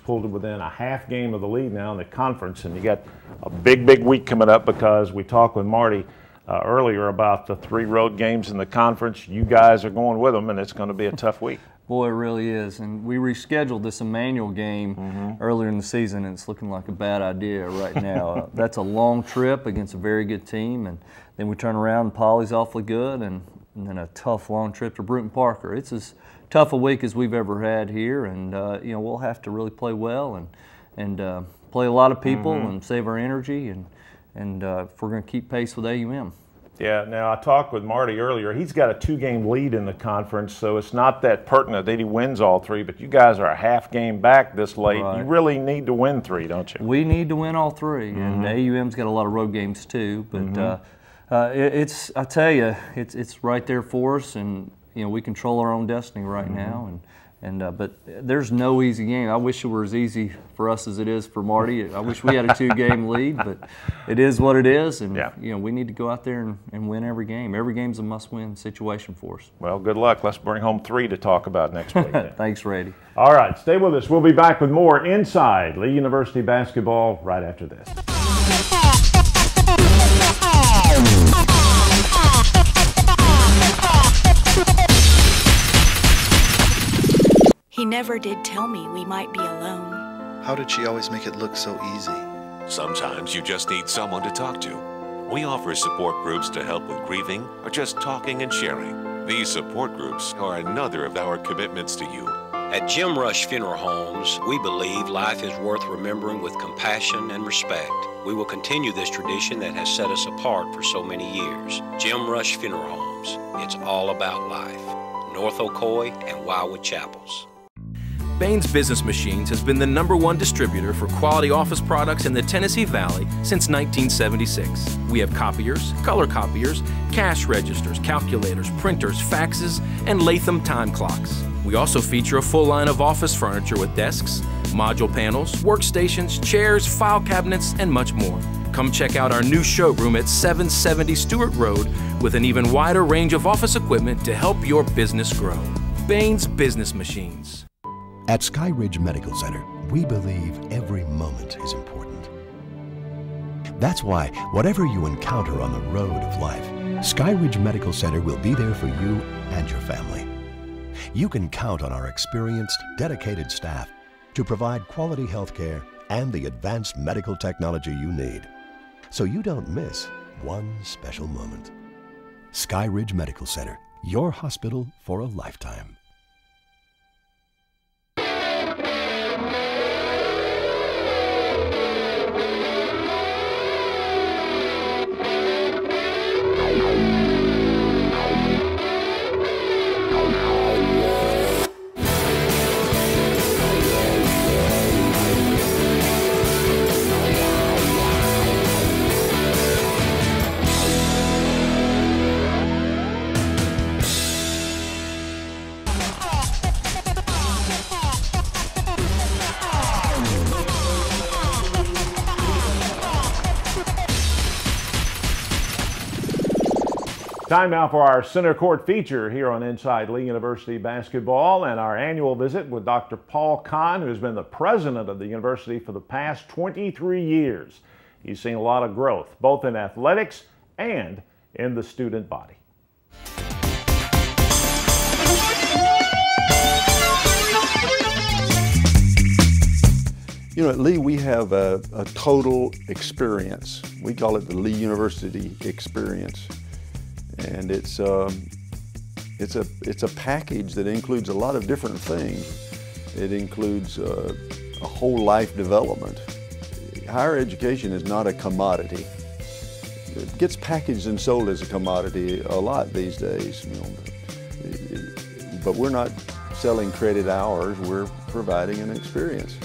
pulled it within a half game of the lead now in the conference, and you got a big week coming up because we talked with Marty earlier about the 3 road games in the conference. You guys are going with them, and it's going to be a tough week. Boy, it really is. And we rescheduled this Emmanuel game earlier in the season, and it's looking like a bad idea right now. That's a long trip against a very good team, and then we turn around and Poly's awfully good, and then a tough long trip to Bruton Parker. It's as tough a week as we've ever had here, and you know, we'll have to really play well and play a lot of people and save our energy, and if we're going to keep pace with AUM. Yeah, now I talked with Marty earlier. He's got a 2-game lead in the conference, so it's not that pertinent that he wins all 3, but you guys are a half game back this late. Right. You really need to win 3, don't you? We need to win all 3, and AUM's got a lot of road games too, but I tell you, it's right there for us, and you know, we control our own destiny right now, but there's no easy game. I wish it were as easy for us as it is for Marty. I wish we had a 2-game lead, but it is what it is, and you know, we need to go out there and win every game. Every game's a must-win situation for us. Well, good luck. Let's bring home 3 to talk about next week. Thanks, Rady. All right, stay with us. We'll be back with more Inside Lee University Basketball right after this. He never did tell me we might be alone. How did she always make it look so easy? Sometimes you just need someone to talk to. We offer support groups to help with grieving or just talking and sharing. These support groups are another of our commitments to you. At Jim Rush Funeral Homes, we believe life is worth remembering with compassion and respect. We will continue this tradition that has set us apart for so many years. Jim Rush Funeral Homes, it's all about life. North Ocoee and Wildwood Chapels. Bain's Business Machines has been the #1 distributor for quality office products in the Tennessee Valley since 1976. We have copiers, color copiers, cash registers, calculators, printers, faxes, and Latham time clocks. We also feature a full line of office furniture with desks, module panels, workstations, chairs, file cabinets, and much more. Come check out our new showroom at 770 Stewart Road with an even wider range of office equipment to help your business grow. Bain's Business Machines. At Sky Ridge Medical Center, we believe every moment is important. That's why, whatever you encounter on the road of life, Sky Ridge Medical Center will be there for you and your family. You can count on our experienced, dedicated staff to provide quality health care and the advanced medical technology you need, so you don't miss one special moment. Sky Ridge Medical Center, your hospital for a lifetime. Time now for our center court feature here on Inside Lee University Basketball and our annual visit with Dr. Paul Conn, who's been the president of the university for the past 23 years. He's seen a lot of growth, both in athletics and in the student body. You know, at Lee we have a total experience. We call it the Lee University experience. And it's a package that includes a lot of different things. It includes a whole life development. Higher education is not a commodity. It gets packaged and sold as a commodity a lot these days, you know. But we're not selling credit hours, we're providing an experience.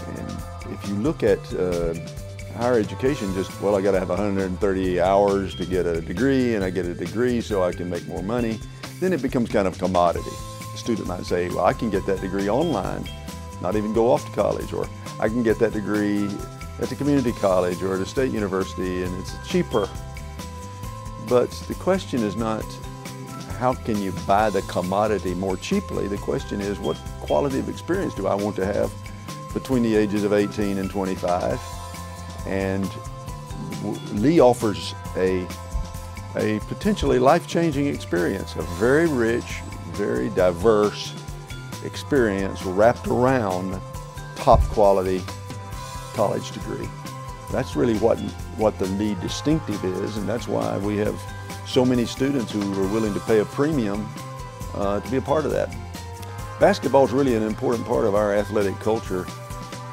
And if you look at higher education, just, well, I got to have 130 hours to get a degree, and I get a degree so I can make more money, then it becomes kind of commodity. The student might say, well, I can get that degree online, not even go off to college, or I can get that degree at the community college or at a state university, and it's cheaper. But the question is not, how can you buy the commodity more cheaply? The question is, what quality of experience do I want to have between the ages of 18 and 25. And Lee offers a potentially life-changing experience, a very rich, very diverse experience wrapped around top quality college degree. That's really what the Lee distinctive is, and that's why we have so many students who are willing to pay a premium to be a part of that. Basketball is really an important part of our athletic culture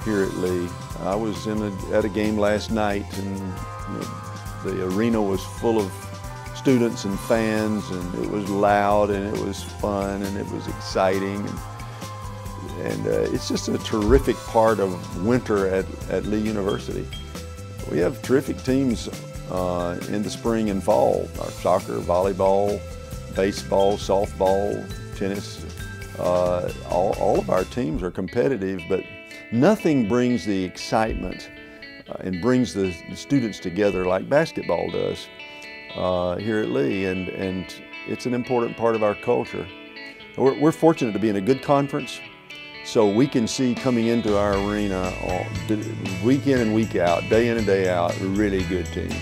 here at Lee. I was at a game last night, and the arena was full of students and fans, and it was loud, and it was fun, and it was exciting. And it's just a terrific part of winter at Lee University. We have terrific teams in the spring and fall. Our soccer, volleyball, baseball, softball, tennis. All of our teams are competitive, but nothing brings the excitement and brings the students together like basketball does here at Lee, and it's an important part of our culture. We're fortunate to be in a good conference, so we can see coming into our arena week in and week out, day in and day out, really good teams.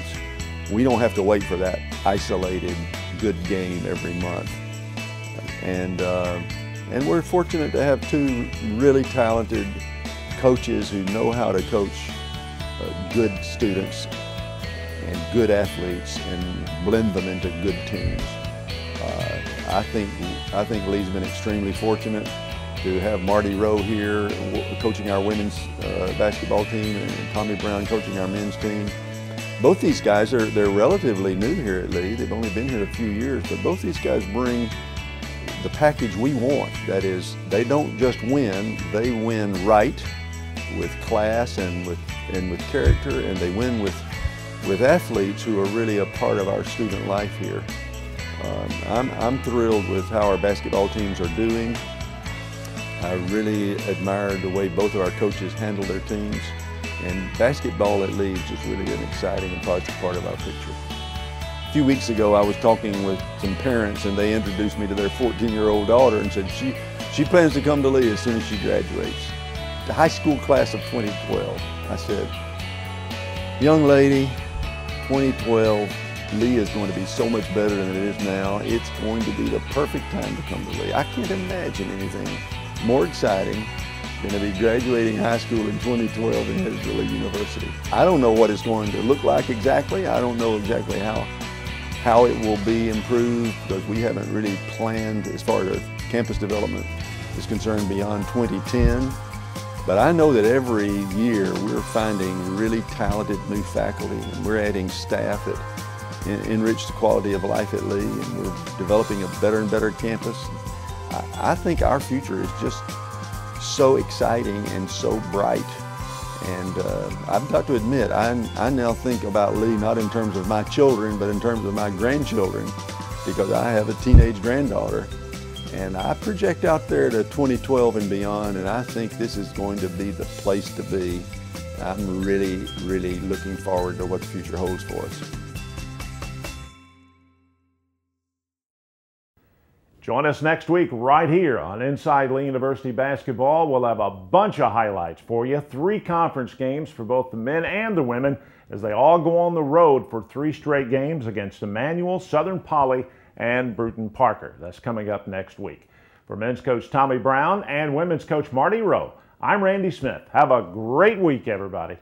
We don't have to wait for that isolated good game every month. And we're fortunate to have two really talented coaches who know how to coach good students and good athletes and blend them into good teams. I think Lee's been extremely fortunate to have Marty Rowe here coaching our women's basketball team, and Tommy Brown coaching our men's team. Both these guys they're relatively new here at Lee. They've only been here a few years, but both these guys bring the package we want. That is, they don't just win, they win right, with class and with character, and they win with athletes who are really a part of our student life here. I'm thrilled with how our basketball teams are doing. I really admire the way both of our coaches handle their teams, and basketball at Lee is just really an exciting and positive part of our picture. A few weeks ago, I was talking with some parents, and they introduced me to their 14-year-old daughter and said she plans to come to Lee as soon as she graduates. The high school class of 2012. I said, young lady, 2012, Lee is going to be so much better than it is now. It's going to be the perfect time to come to Lee. I can't imagine anything more exciting than to be graduating high school in 2012 and headed to Lee University. I don't know what it's going to look like exactly. I don't know exactly how it will be improved, because we haven't really planned as far as campus development is concerned beyond 2010. But I know that every year we're finding really talented new faculty, and we're adding staff that enrich the quality of life at Lee, and we're developing a better and better campus. I think our future is just so exciting and so bright. And I've got to admit, I now think about Lee not in terms of my children, but in terms of my grandchildren, because I have a teenage granddaughter. And I project out there to 2012 and beyond, and I think this is going to be the place to be. I'm really, really looking forward to what the future holds for us. Join us next week right here on Inside Lee University Basketball. We'll have a bunch of highlights for you. 3 conference games for both the men and the women as they all go on the road for 3 straight games against Emmanuel, Southern Poly, and Bruton Parker. That's coming up next week. For men's coach Tommy Brown and women's coach Marty Rowe, I'm Randy Smith. Have a great week, everybody.